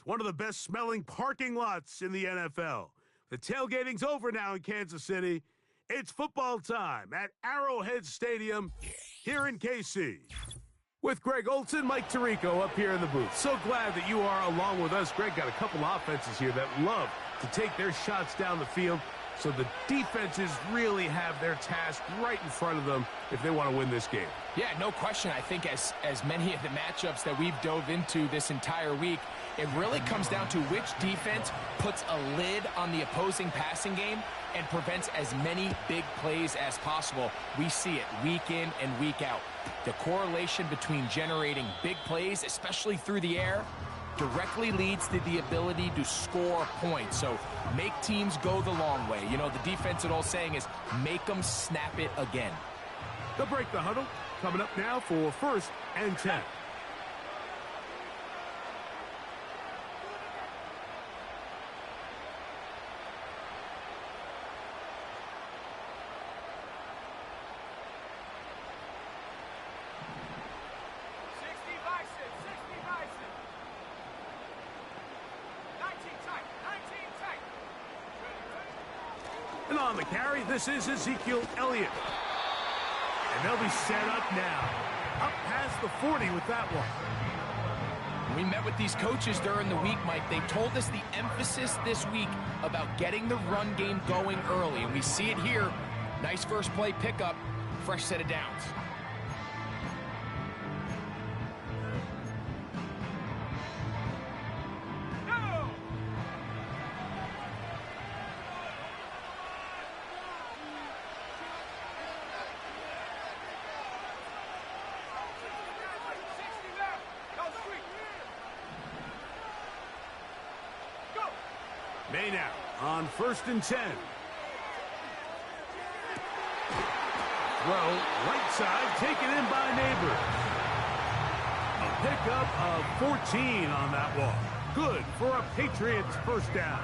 one of the best smelling parking lots in the NFL. The tailgating's over now in Kansas City. It's football time at Arrowhead Stadium here in KC. With Greg Olson, Mike Tirico up here in the booth. So glad that you are along with us. Greg got a couple offenses here that love to take their shots down the field, so the defenses really have their task right in front of them if they want to win this game. Yeah, no question. I think as many of the matchups that we've dove into this entire week, it really comes down to which defense puts a lid on the opposing passing game and prevents as many big plays as possible. We see it week in and week out. The correlation between generating big plays, especially through the air, directly leads to the ability to score points. So make teams go the long way. You know, the defensive old saying is make them snap it again. They'll break the huddle. Coming up now for 1st and 10. And on the carry, this is Ezekiel Elliott. And they'll be set up now. Up past the 40 with that one. We met with these coaches during the week, Mike. They told us the emphasis this week about getting the run game going early. And we see it here. Nice first play pickup, fresh set of downs. May now on 1st and 10. Throw right side, taken in by Neighbor. A pickup of 14 on that one. Good for a Patriots first down.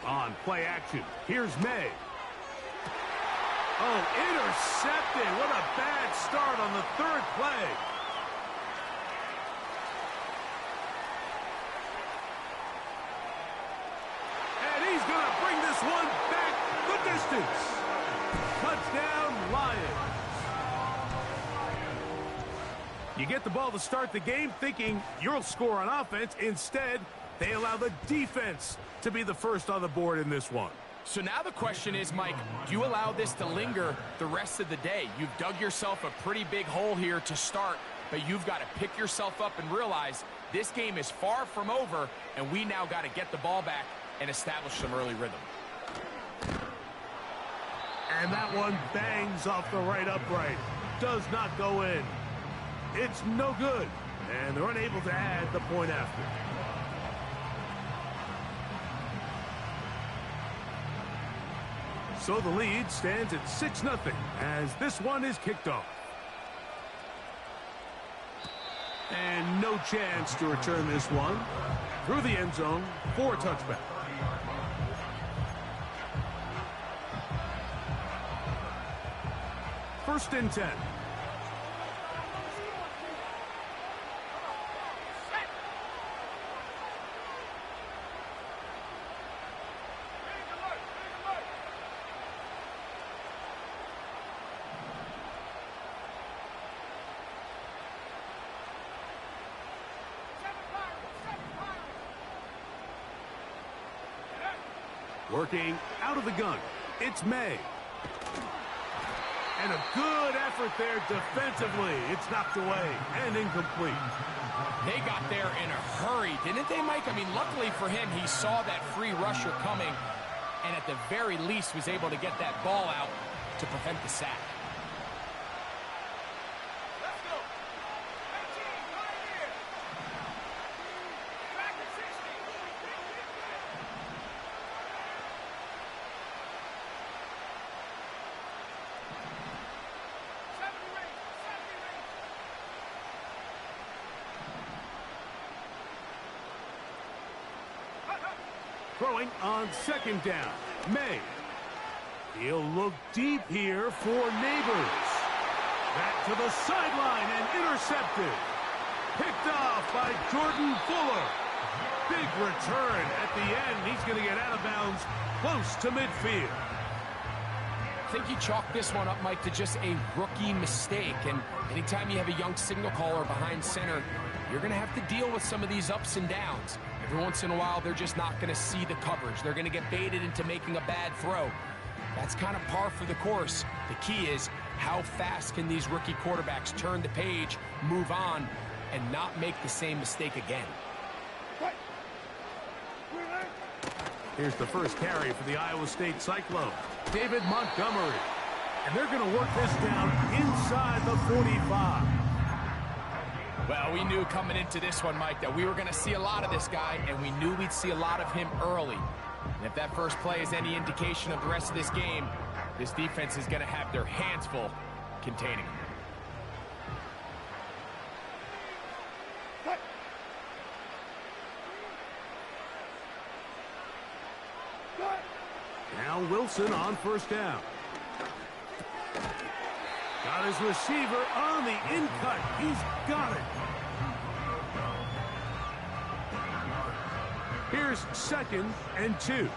On play action, here's May. Oh, intercepted. What a bad start on the 3rd play. And he's going to bring this one back the distance. Touchdown, Lions. You get the ball to start the game thinking you'll score on offense. Instead, they allow the defense to be the first on the board in this one. So now the question is, Mike, do you allow this to linger the rest of the day? You've dug yourself a pretty big hole here to start, but you've got to pick yourself up and realize this game is far from over, and we now got to get the ball back and establish some early rhythm. And that one bangs off the right upright. Does not go in. It's no good, and they're unable to add the point after. So the lead stands at 6-0 as this one is kicked off. And no chance to return this one through the end zone for a touchback. First and 10. Working out of the gun, it's May. And a good effort there defensively. It's knocked away and incomplete. They got there in a hurry, didn't they, Mike? I mean, luckily for him, he saw that free rusher coming and at the very least was able to get that ball out to prevent the sack. Throwing on second down. May. He'll look deep here for Neighbors. Back to the sideline and intercepted. Picked off by Jordan Fuller. Big return at the end. He's going to get out of bounds close to midfield. I think you chalk this one up, Mike, to just a rookie mistake. And anytime you have a young signal caller behind center, you're going to have to deal with some of these ups and downs. Every once in a while, they're just not going to see the coverage. They're going to get baited into making a bad throw. That's kind of par for the course. The key is how fast can these rookie quarterbacks turn the page, move on, and not make the same mistake again. Here's the first carry for the Iowa State Cyclone, David Montgomery. And they're going to work this down inside the 45. Well, we knew coming into this one, Mike, that we were going to see a lot of this guy, and we knew we'd see a lot of him early. And if that first play is any indication of the rest of this game, this defense is going to have their hands full containing him. Now Wilson on first down. Got his receiver on the in-cut. He's got it. Here's 2nd and 2.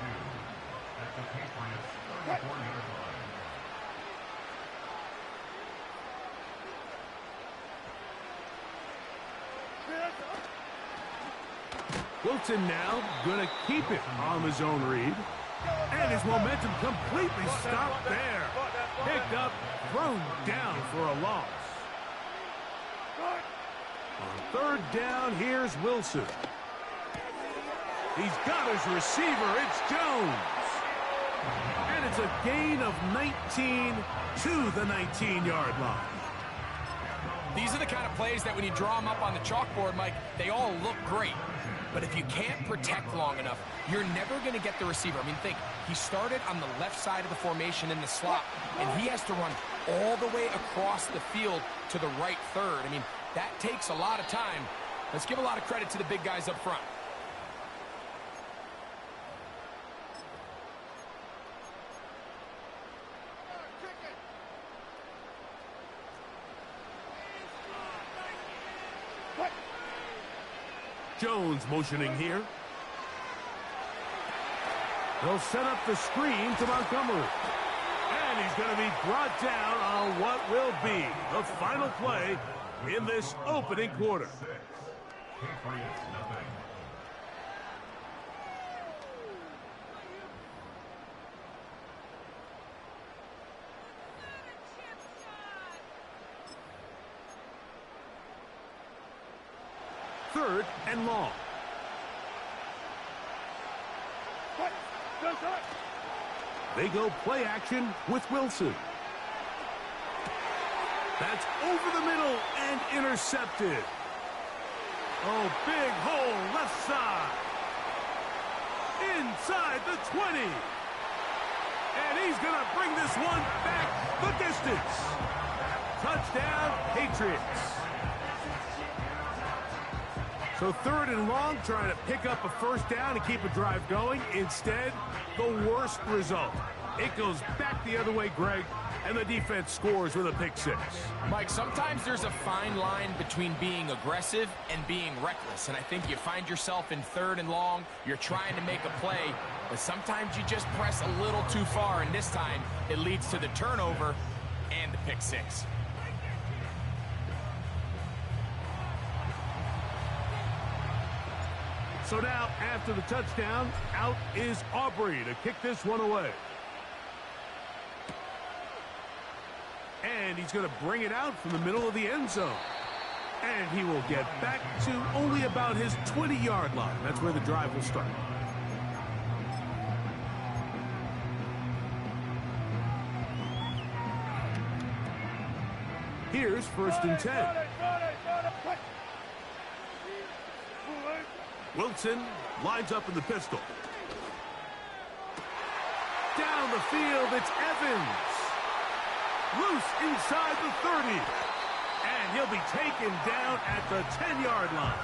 Wilson now going to keep it on his own read. And his momentum completely stopped there. Picked up, thrown down for a loss. On 3rd down, here's Wilson. He's got his receiver. It's Jones. And it's a gain of 19 to the 19-yard line. These are the kind of plays that when you draw them up on the chalkboard, Mike, they all look great. But if you can't protect long enough, you're never going to get the receiver. I mean, think, he started on the left side of the formation in the slot, and he has to run all the way across the field to the right third. I mean, that takes a lot of time. Let's give a lot of credit to the big guys up front. Jones motioning here. They'll set up the screen to Montgomery. And he's going to be brought down on what will be the final play in this opening quarter. Third and long. They go play action with Wilson. That's over the middle and intercepted. Oh, big hole left side. Inside the 20. And he's going to bring this one back the distance. Touchdown, Patriots. So 3rd and long, trying to pick up a first down and keep a drive going. Instead, the worst result. It goes back the other way, Greg, and the defense scores with a pick 6. Mike, sometimes there's a fine line between being aggressive and being reckless. And I think you find yourself in 3rd and long, you're trying to make a play, but sometimes you just press a little too far, and this time it leads to the turnover and the pick 6. So now, after the touchdown, out is Aubrey to kick this one away. And he's going to bring it out from the middle of the end zone. And he will get back to only about his 20-yard line. That's where the drive will start. Here's 1st and 10. Wilson lines up in the pistol. Down the field, it's Evans. Loose inside the 30. And he'll be taken down at the 10-yard line.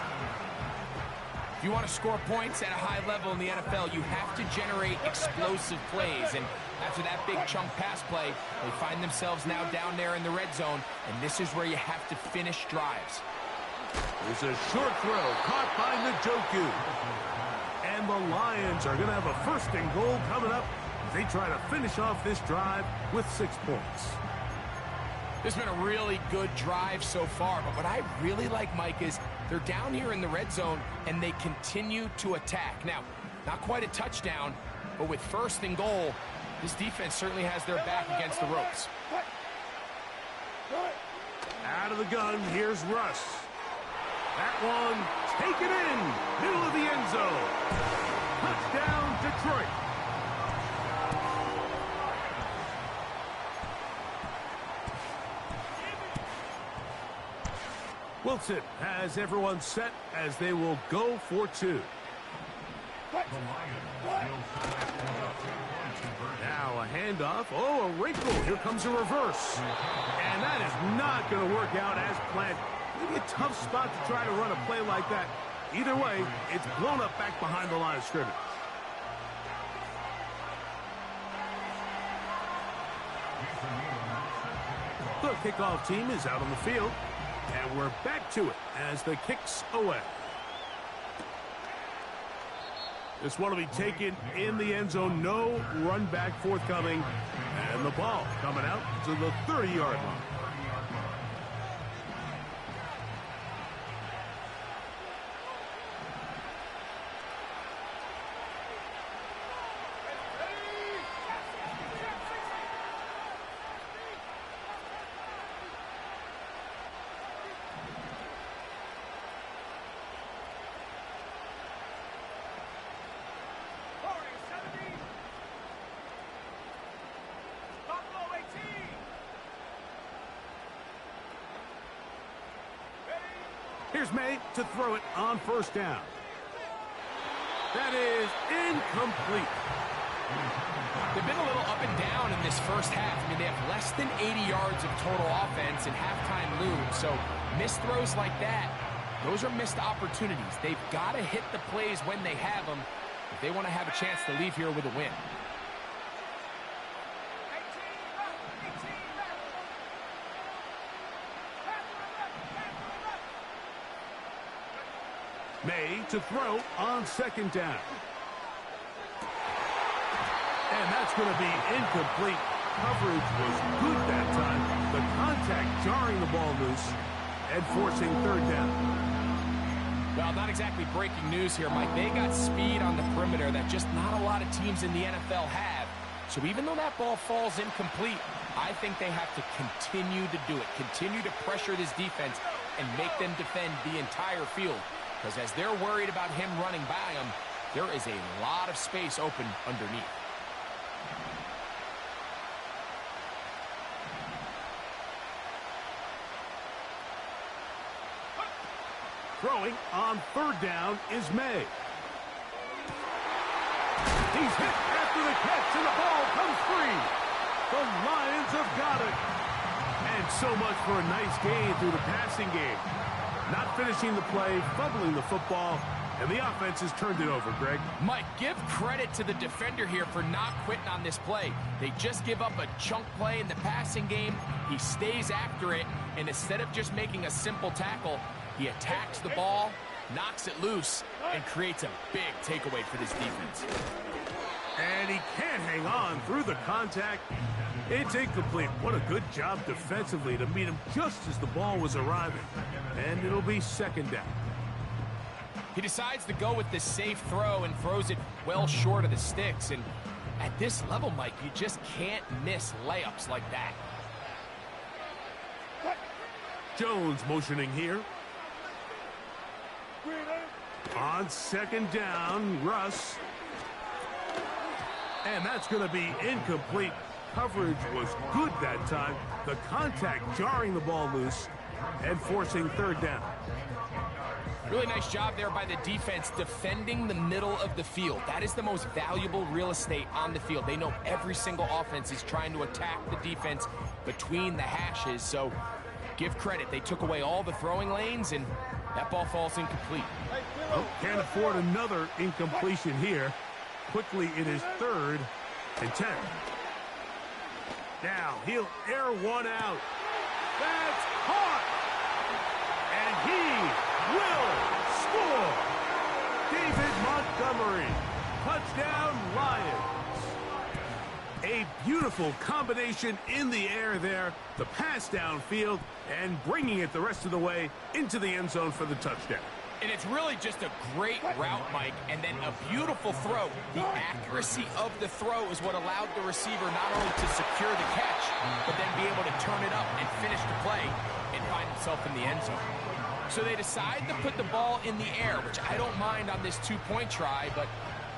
If you want to score points at a high level in the NFL, you have to generate explosive plays. And after that big chunk pass play, they find themselves now down there in the red zone, and this is where you have to finish drives. There's a short throw caught by Njoku. And the Lions are going to have a 1st and goal coming up as they try to finish off this drive with 6 points. This has been a really good drive so far, but what I really like, Mike, is they're down here in the red zone, and they continue to attack. Now, not quite a touchdown, but with 1st and goal, this defense certainly has their back against the ropes. Out of the gun, here's Russ. That one, taken in, middle of the end zone. Touchdown, Detroit. Wilson has everyone set as they will go for 2. Now a handoff. Oh, a wrinkle. Here comes a reverse. And that is not going to work out as planned. Maybe a tough spot to try to run a play like that. Either way, it's blown up back behind the line of scrimmage. The kickoff team is out on the field. And we're back to it as the kick's away. This one will be taken in the end zone. No run back forthcoming. And the ball coming out to the 30-yard line. Here's May to throw it on 1st down. That is incomplete. They've been a little up and down in this first half. I mean, they have less than 80 yards of total offense and halftime looms. So missed throws like that, those are missed opportunities. They've got to hit the plays when they have them if they want to have a chance to leave here with a win. May to throw on 2nd down. And that's going to be incomplete. Coverage was good that time. The contact jarring the ball loose and forcing 3rd down. Well, not exactly breaking news here, Mike. They got speed on the perimeter that just not a lot of teams in the NFL have. So even though that ball falls incomplete, I think they have to continue to do it. Continue to pressure this defense and make them defend the entire field. Because as they're worried about him running by them, there is a lot of space open underneath. Throwing on 3rd down is May. He's hit after the catch, and the ball comes free. The Lions have got it. And so much for a nice gain through the passing game. Not finishing the play, fumbling the football, and the offense has turned it over, Greg. Mike, give credit to the defender here for not quitting on this play. They just give up a chunk play in the passing game. He stays after it, and instead of just making a simple tackle, he attacks the ball, knocks it loose, and creates a big takeaway for this defense. And he can't hang on through the contact. It's incomplete. What a good job defensively to meet him just as the ball was arriving. And it'll be 2nd down. He decides to go with this safe throw and throws it well short of the sticks. And at this level, Mike, you just can't miss layups like that. Jones motioning here. On 2nd down, Russ. And that's going to be incomplete. Coverage was good that time. The contact jarring the ball loose and forcing 3rd down. Really nice job there by the defense defending the middle of the field. That is the most valuable real estate on the field. They know every single offense is trying to attack the defense between the hashes. So give credit. They took away all the throwing lanes, and that ball falls incomplete. Well, can't afford another incompletion here. Quickly, it is 3rd and 10. Now, he'll air one out. That's caught! And he will score! David Montgomery, touchdown Lions. A beautiful combination in the air there, the pass downfield, and bringing it the rest of the way into the end zone for the touchdown. And it's really just a great route, Mike, and then a beautiful throw. The accuracy of the throw is what allowed the receiver not only to secure the catch, but then be able to turn it up and finish the play and find himself in the end zone. So they decide to put the ball in the air, which I don't mind on this 2-point try, but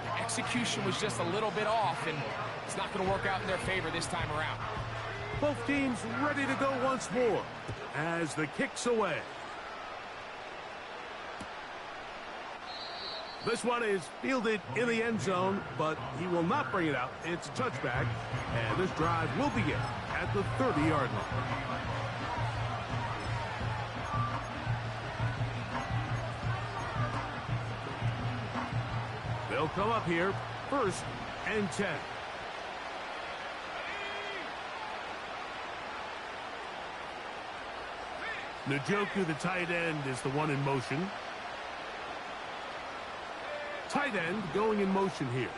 the execution was just a little bit off, and it's not going to work out in their favor this time around. Both teams ready to go once more as the kick's away. This one is fielded in the end zone, but he will not bring it out. It's a touchback, and this drive will begin at the 30-yard line. They'll come up here, 1st and 10. Njoku, the tight end, is the one in motion. Tight end going in motion here.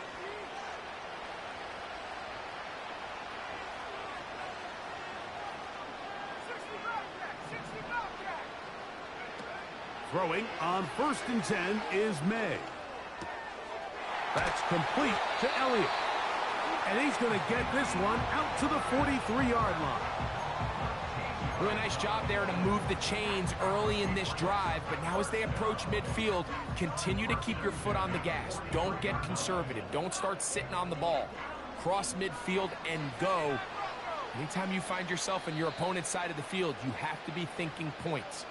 Throwing on 1st and 10 is May. That's complete to Elliott. And he's going to get this one out to the 43-yard line. Really nice job there to move the chains early in this drive, but now as they approach midfield, continue to keep your foot on the gas. Don't get conservative. Don't start sitting on the ball. Cross midfield and go. Anytime you find yourself on your opponent's side of the field, you have to be thinking points.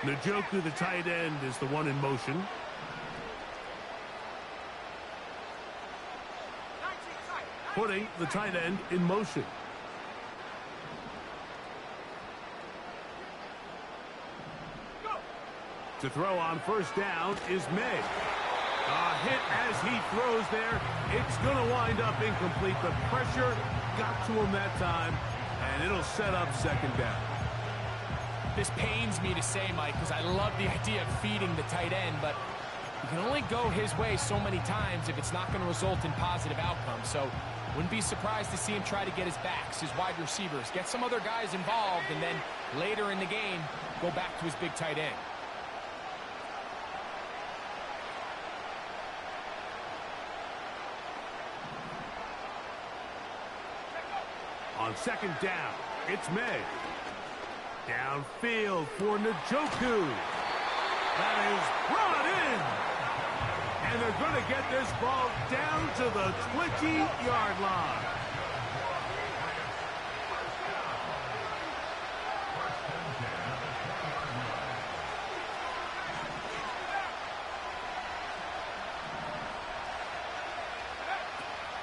Njoku, the tight end, is the one in motion. Putting the tight end in motion. To throw on 1st down is May. A hit as he throws there. It's going to wind up incomplete. The pressure got to him that time, and it'll set up 2nd down. This pains me to say, Mike, because I love the idea of feeding the tight end, but you can only go his way so many times if it's not going to result in positive outcomes. So wouldn't be surprised to see him try to get his backs, his wide receivers, get some other guys involved, and then later in the game, go back to his big tight end. On 2nd down, it's May. Downfield for Njoku. That is brought in. And they're going to get this ball down to the 20-yard line.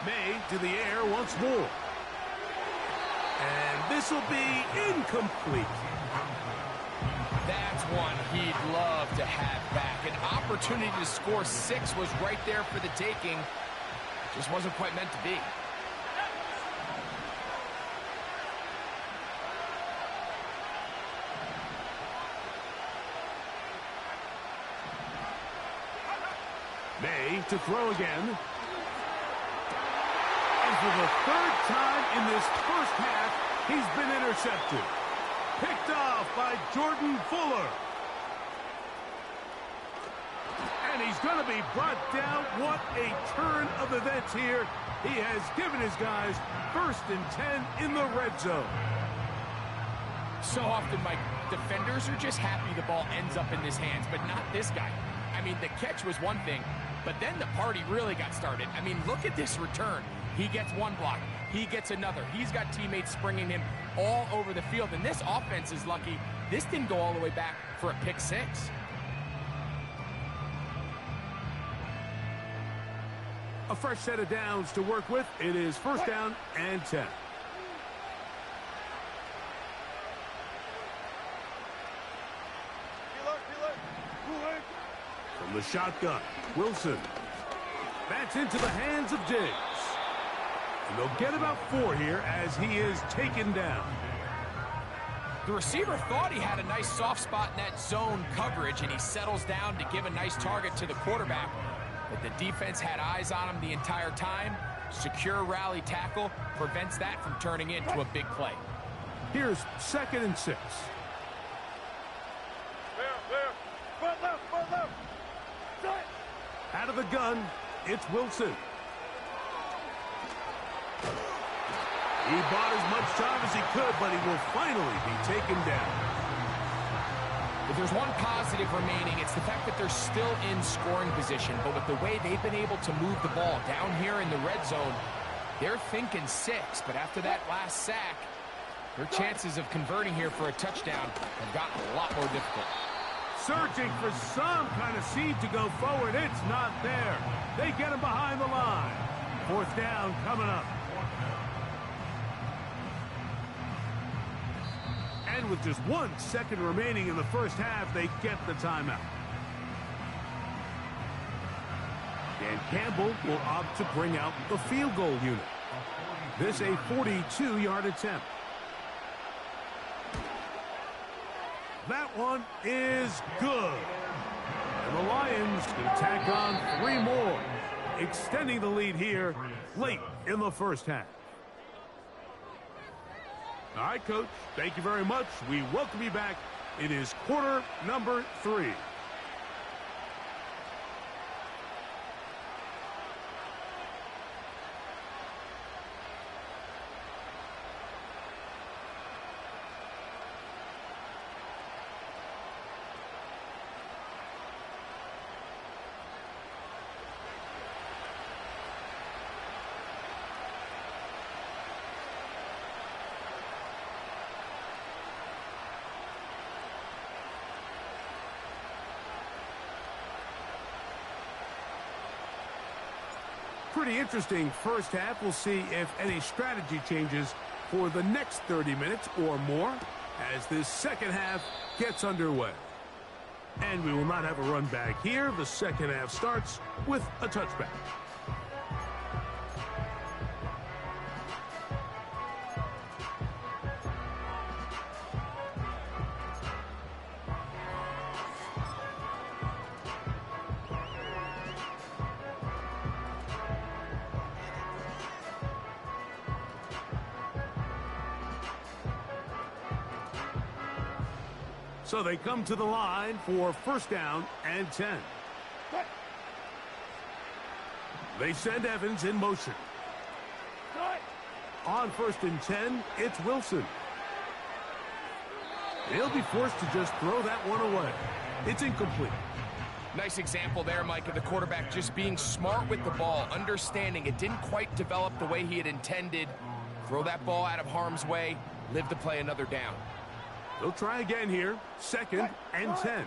May to the air once more. And this will be incomplete. That's one he'd love to have back. An opportunity to score 6 was right there for the taking. Just wasn't quite meant to be. May to throw again. And for the 3rd time in this 1st half, he's been intercepted. Picked off by Jordan Fuller. And he's going to be brought down. What a turn of events here. He has given his guys 1st and 10 in the red zone. So often, Mike, defenders are just happy the ball ends up in his hands, but not this guy. I mean, the catch was one thing, but then the party really got started. I mean, look at this return. He gets one block. he gets another. He's got teammates springing him all over the field, and this offense is lucky. This didn't go all the way back for a pick six. A fresh set of downs to work with. It is first down and 10. From the shotgun, Wilson. That's into the hands of Diggs. And they'll get about 4 here as he is taken down. The receiver thought he had a nice soft spot in that zone coverage, and he settles down to give a nice target to the quarterback. But the defense had eyes on him the entire time. Secure rally tackle prevents that from turning into a big play. Here's 2nd and 6. Out of the gun, it's Wilson. He bought as much time as he could, but he will finally be taken down. If there's one positive remaining, it's the fact that they're still in scoring position. But with the way they've been able to move the ball down here in the red zone, they're thinking 6. But after that last sack, their chances of converting here for a touchdown have gotten a lot more difficult. Searching for some kind of seed to go forward. It's not there. They get him behind the line. 4th down coming up. And with just 1 second remaining in the first half, they get the timeout. Dan Campbell will opt to bring out the field goal unit. This a 42-yard attempt. That one is good. And the Lions can tack on 3 more, extending the lead here late in the first half. All right, Coach, thank you very much. We welcome you back. It is quarter number 3. Pretty interesting first half. We'll see if any strategy changes for the next 30 minutes or more as this second half gets underway. And we will not have a run back here. The second half starts with a touchback. So they come to the line for first down and 10. They send Evans in motion. On 1st and 10, it's Wilson. He'll be forced to just throw that one away. It's incomplete. Nice example there, Mike, of the quarterback just being smart with the ball, understanding it didn't quite develop the way he had intended. Throw that ball out of harm's way, live to play another down. They'll try again here. 2nd and 10.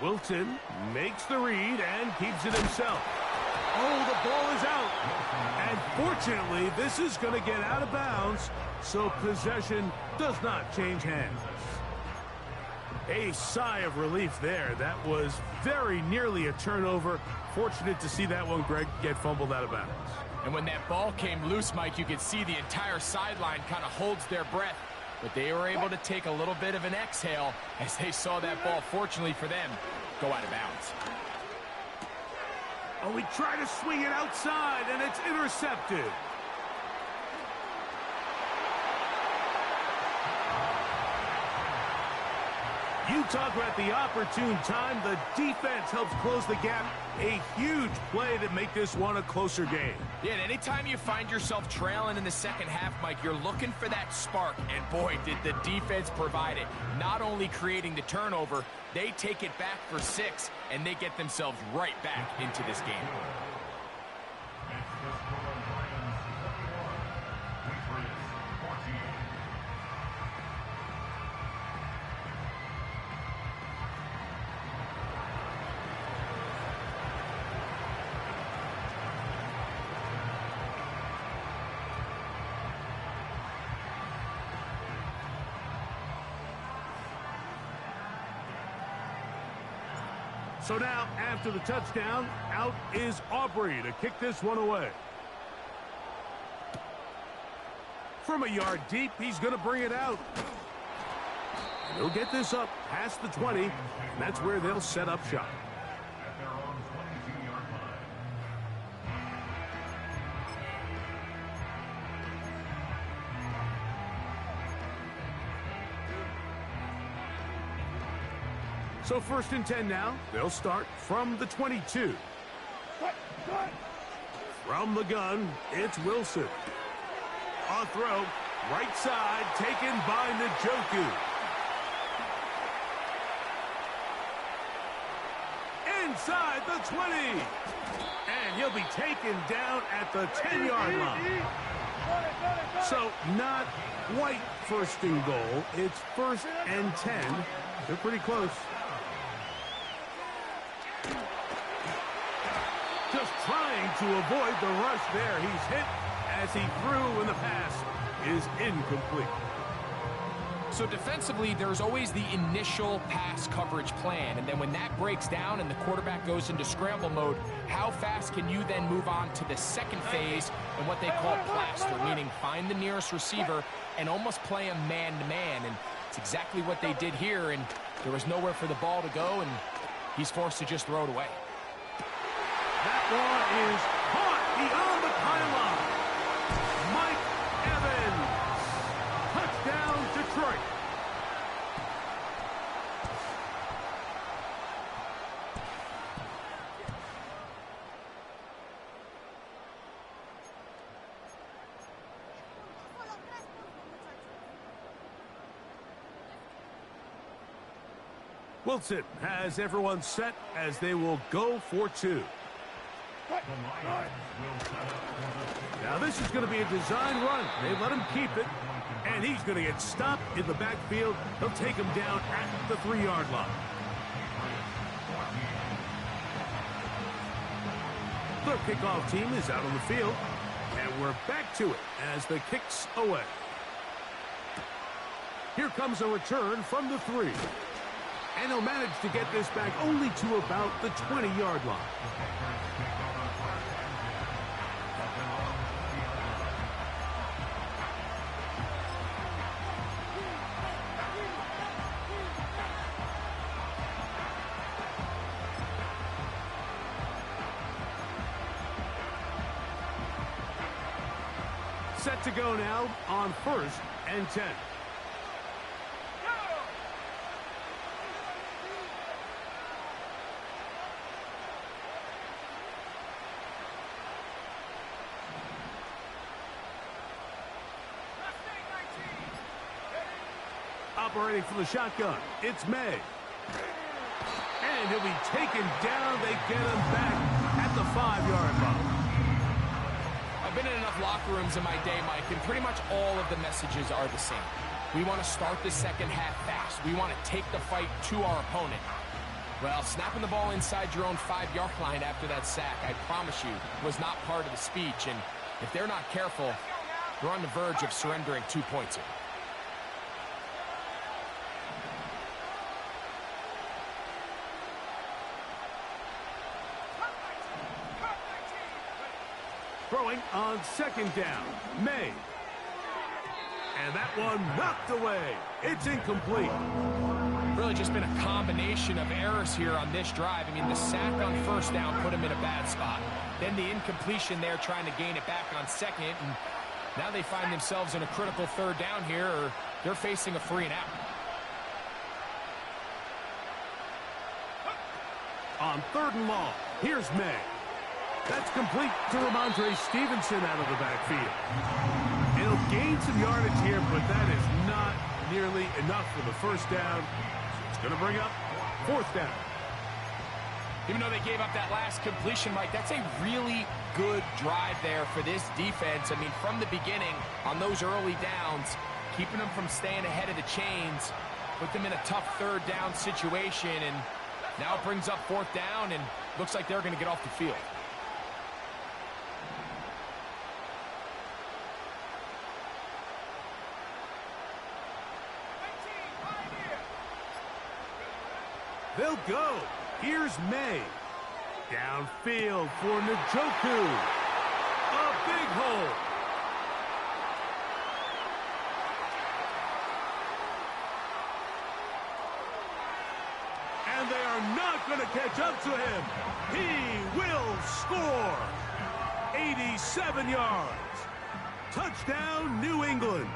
Wilson makes the read and keeps it himself. Oh, the ball is out. And fortunately, this is going to get out of bounds, so possession does not change hands. A sigh of relief there. That was very nearly a turnover. Fortunate to see that one, Greg, get fumbled out of bounds. And when that ball came loose, Mike, you could see the entire sideline kind of holds their breath. But they were able to take a little bit of an exhale as they saw that ball, fortunately for them, go out of bounds. Oh, we try to swing it outside, and it's intercepted. You talk about the opportune time. The defense helps close the gap. A huge play to make this one a closer game. Yeah, and anytime you find yourself trailing in the second half, Mike, you're looking for that spark. And boy, did the defense provide it. Not only creating the turnover, they take it back for 6, and they get themselves right back into this game. So now, after the touchdown, out is Aubrey to kick this one away. From a yard deep, he's going to bring it out. And he'll get this up past the 20, and that's where they'll set up shop. So 1st and 10 now. They'll start from the 22. From the gun, it's Wilson. On throw, right side, taken by Njoku. Inside the 20. And he'll be taken down at the 10-yard line. So not quite 1st and goal. It's 1st and 10. They're pretty close. Just trying to avoid the rush there. He's hit as he threw, and the pass is incomplete. So defensively, there's always the initial pass coverage plan, and then when that breaks down and the quarterback goes into scramble mode, how fast can you then move on to the second phase and what they call plaster, meaning find the nearest receiver and almost play him man-to-man, and it's exactly what they did here, and there was nowhere for the ball to go, and he's forced to just throw it away. That ball is caught beyond the pylon. Mike Evans. Touchdown, Detroit. Wilson has everyone set as they will go for 2. Now this is going to be a design run. They let him keep it, and he's going to get stopped in the backfield. They'll take him down at the 3-yard line. The kickoff team is out on the field, and we're back to it as the kick's away. Here comes a return from the 3. And he'll manage to get this back only to about the 20-yard line. Set to go now on 1st and 10. Operating from the shotgun, it's May. And he'll be taken down. They get him back at the 5-yard line. I've been in enough locker rooms in my day, Mike, and pretty much all of the messages are the same. We want to start the second half fast. We want to take the fight to our opponent. Well, snapping the ball inside your own 5-yard line after that sack, I promise you, was not part of the speech. And if they're not careful, they're on the verge of surrendering 2 points here. Throwing on 2nd down, May. And that one knocked away. It's incomplete. Really just been a combination of errors here on this drive. I mean, the sack on 1st down put him in a bad spot. Then the incompletion there trying to gain it back on 2nd. And now they find themselves in a critical 3rd down here, or they're facing a 3 and out. On 3rd and long, here's May. That's complete to Ramondre Stevenson out of the backfield. He'll gain some yardage here, but that is not nearly enough for the 1st down. So it's going to bring up 4th down. Even though they gave up that last completion, Mike, that's a really good drive there for this defense. I mean, from the beginning, on those early downs, keeping them from staying ahead of the chains, put them in a tough 3rd down situation, and now it brings up 4th down, and looks like they're going to get off the field. They'll go Here's May. Downfield for Njoku. A big hole. And they are not going to catch up to him. He will score. 87 yards. Touchdown, New England.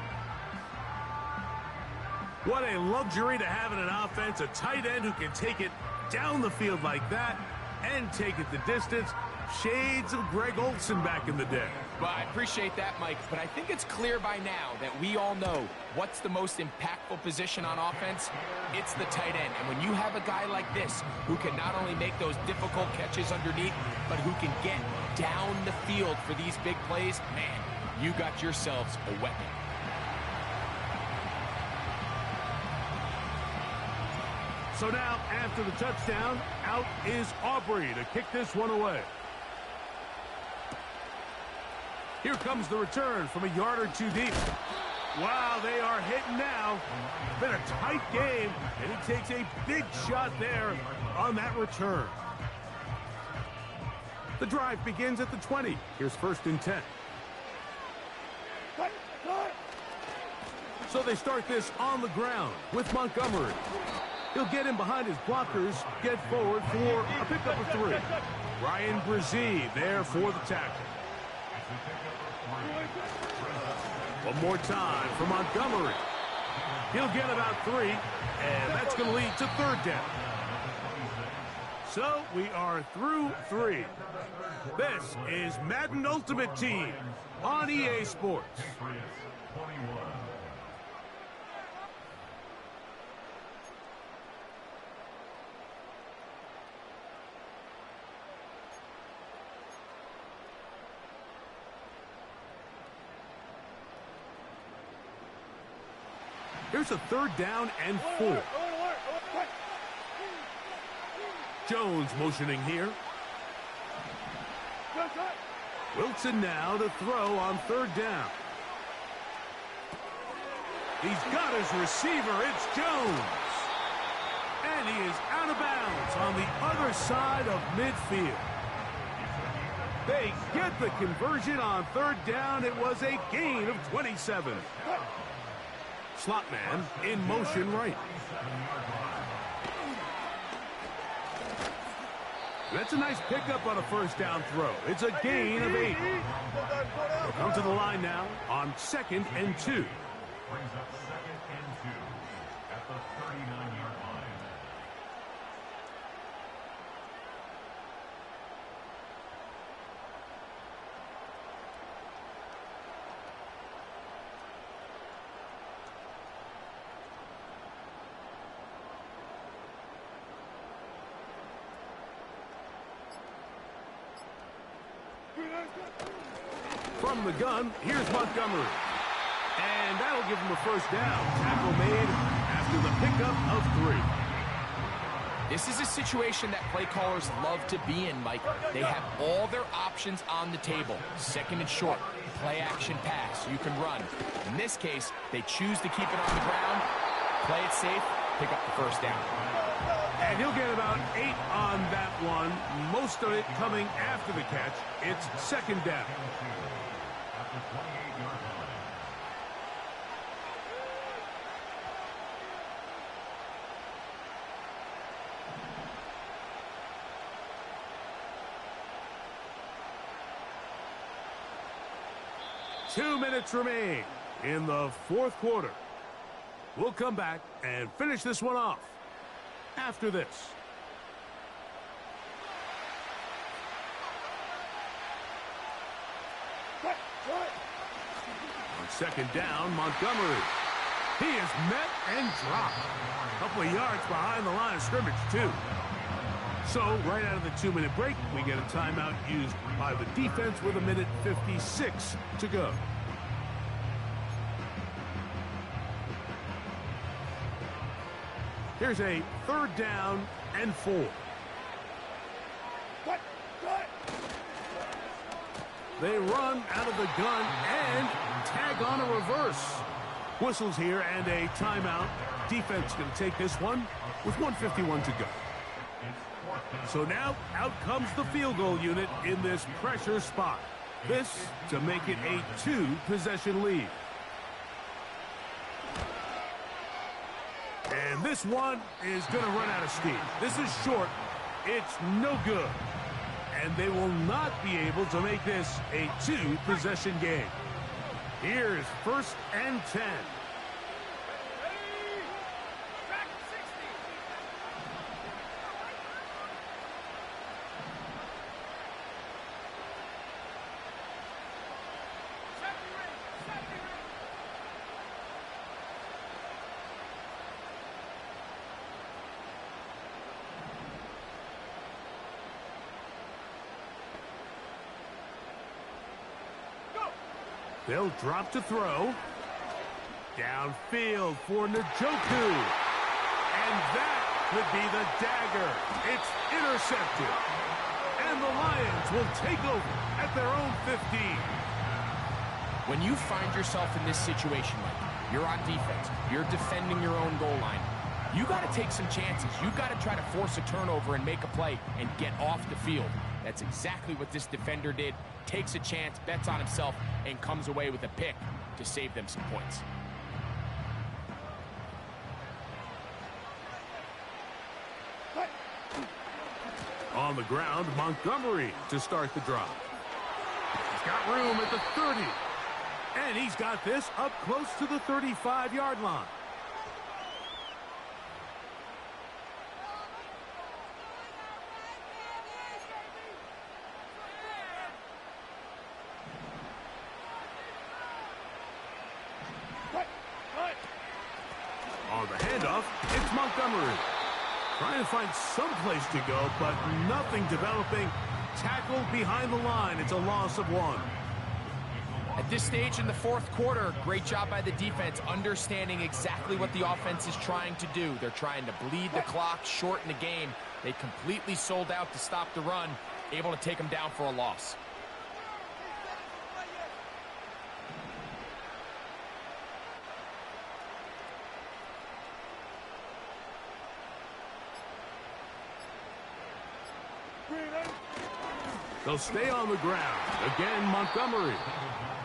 What a luxury to have in an offense, a tight end who can take it down the field like that and take it the distance. Shades of Greg Olsen back in the day. Well, I appreciate that, Mike, but I think it's clear by now that we all know what's the most impactful position on offense. It's the tight end. And when you have a guy like this who can not only make those difficult catches underneath, but who can get down the field for these big plays, man, you got yourselves a weapon. So now, after the touchdown, out is Aubrey to kick this one away. Here comes the return from a yard or two deep. Wow, they are hitting now. Been a tight game, and he takes a big shot there on that return. The drive begins at the 20. Here's 1st and 10. So they start this on the ground with Montgomery. He'll get in behind his blockers, get forward for a pickup of 3. Ryan Brzee there for the tackle. One more time for Montgomery. He'll get about 3, and that's going to lead to 3rd down. So we are through 3. This is Madden Ultimate Team on EA Sports. Here's a 3rd down and 4. Jones motioning here. Wilson now to throw on 3rd down. He's got his receiver. It's Jones. And he is out of bounds on the other side of midfield. They get the conversion on 3rd down. It was a gain of 27. Slot man in motion right. That's a nice pickup on a 1st down throw. It's a gain of 8. They'll come to the line now on 2nd and 2. Brings up 2nd and 2 at the 39-yard line. From the gun, here's Montgomery. And that'll give him a 1st down. Tackle made after the pickup of 3. This is a situation that play callers love to be in, Mike. They have all their options on the table. 2nd and short, play action pass, you can run. In this case, they choose to keep it on the ground, play it safe, pick up the 1st down. And he'll get about 8 on that one, most of it coming after the catch. It's 2nd down. At the 28-yard line. Two minutes remain in the 4th quarter. We'll come back and finish this one off after this. On 2nd down, Montgomery. He is met and dropped. A couple of yards behind the line of scrimmage, too. So, right out of the 2-minute break, we get a timeout used by the defense with 1:56 to go. Here's a 3rd down and 4. They run out of the gun and tag on a reverse. Whistles here and a timeout. Defense going to take this one with 1:51 to go. So now, out comes the field goal unit in this pressure spot. This to make it a 2-possession lead. And this one is going to run out of steam. This is short. It's no good. And they will not be able to make this a 2-possession game. Here's 1st and 10. They'll drop to throw. Downfield for Njoku. And that could be the dagger. It's intercepted. And the Lions will take over at their own 15. When you find yourself in this situation, Mike, you're on defense, you're defending your own goal line, you got to take some chances. You got to try to force a turnover and make a play and get off the field. That's exactly what this defender did. Takes a chance, bets on himself, and comes away with a pick to save them some points. On the ground, Montgomery to start the drive. He's got room at the 30. And he's got this up close to the 35-yard line. On the handoff, it's Montgomery. Trying to find some place to go, but nothing developing. Tackled behind the line. It's a loss of 1. At this stage in the 4th quarter, great job by the defense, understanding exactly what the offense is trying to do. They're trying to bleed the clock, shorten the game. They completely sold out to stop the run, able to take them down for a loss. They'll stay on the ground. Again, Montgomery.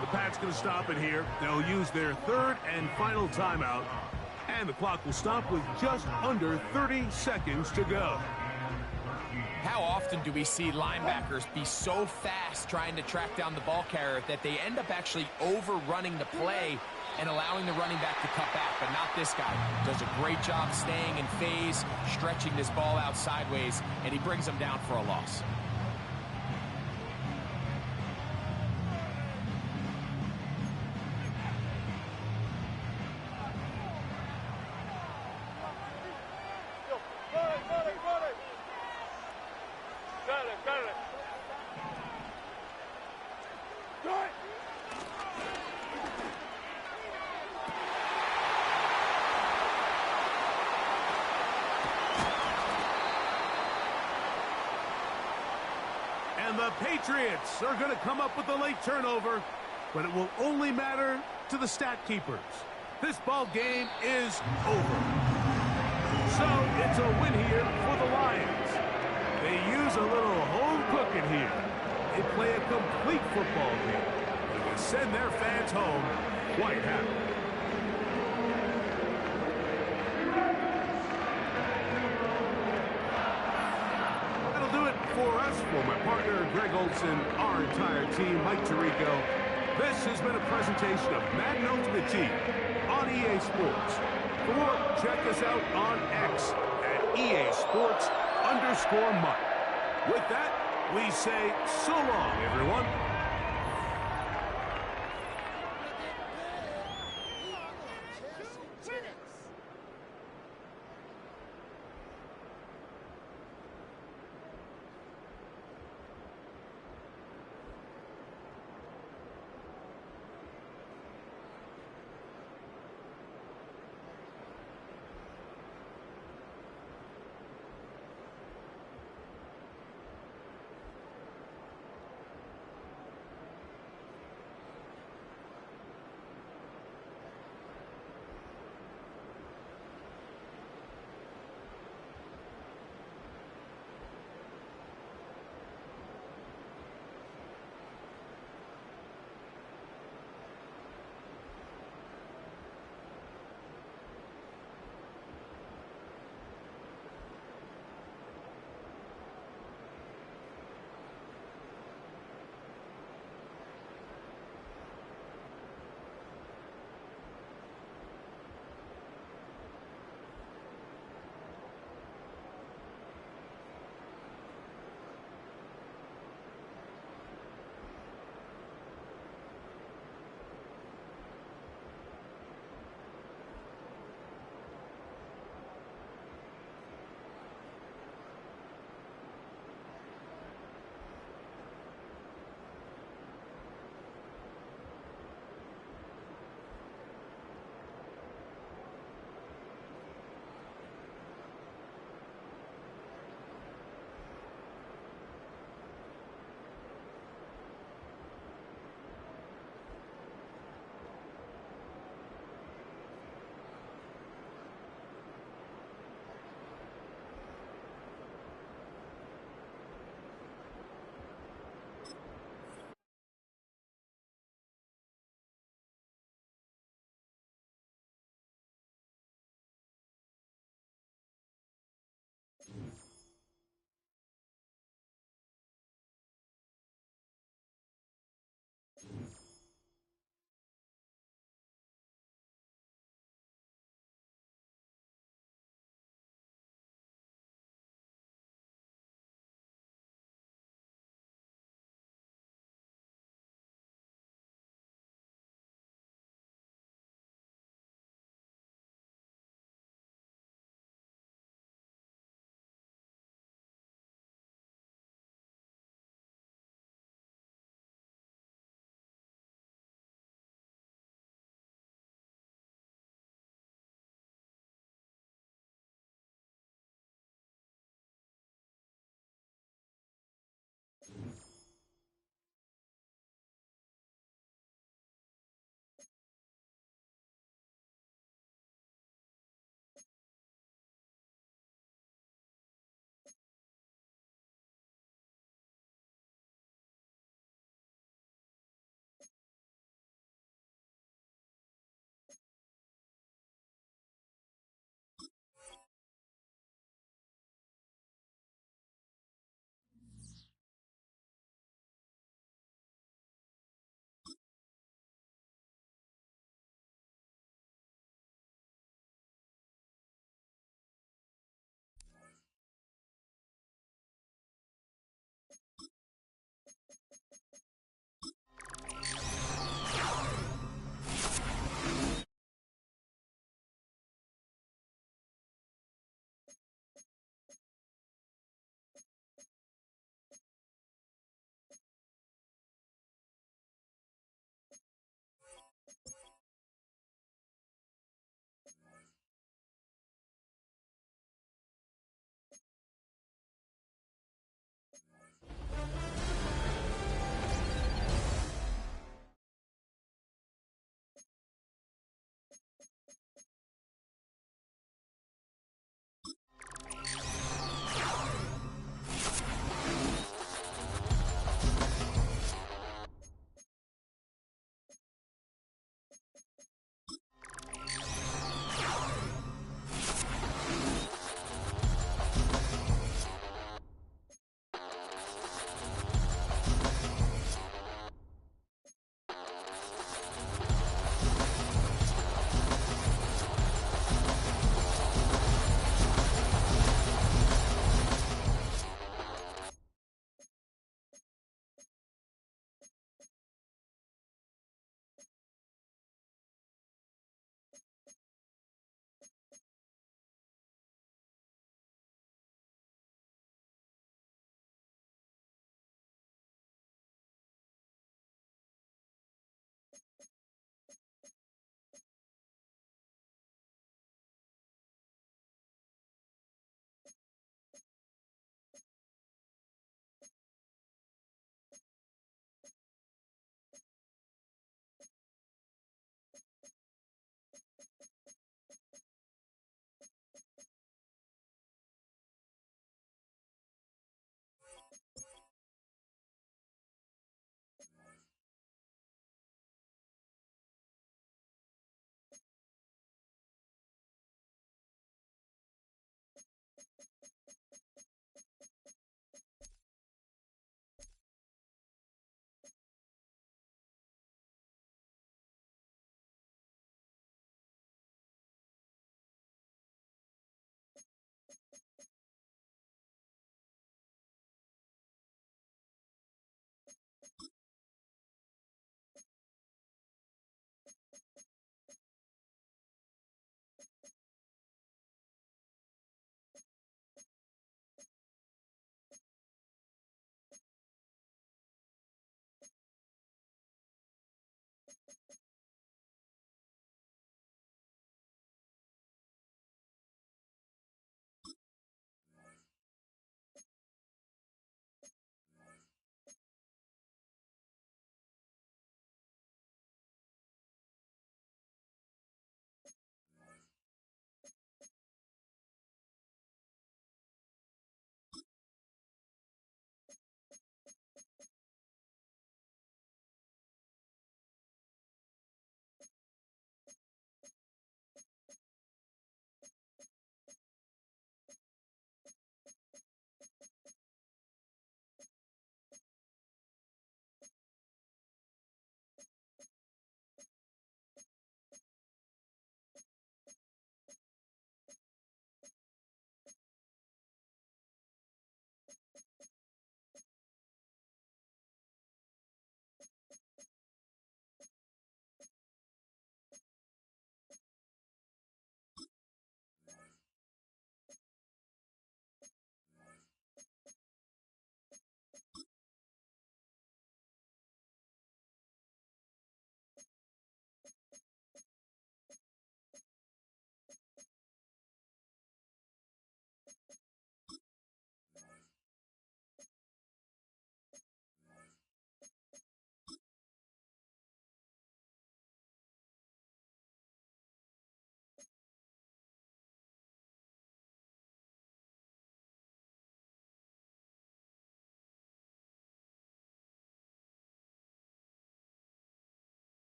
The Pats going to stop it here. They'll use their 3rd and final timeout. And the clock will stop with just under 30 seconds to go. How often do we see linebackers be so fast trying to track down the ball carrier that they end up actually overrunning the play and allowing the running back to cut back? But not this guy. Does a great job staying in phase, stretching this ball out sideways, and he brings them down for a loss. And the Patriots are going to come up with a late turnover, but it will only matter to the stat keepers. This ball game is over. So it's a win here for the Lions. They use a little home cooking here. They play a complete football game. They can send their fans home quite happy. For us, for my partner, Greg Olson, our entire team, Mike Tirico, this has been a presentation of Madden Ultimate Team on EA Sports. For more, check us out on X at EA Sports _Mike. With that, we say so long, everyone.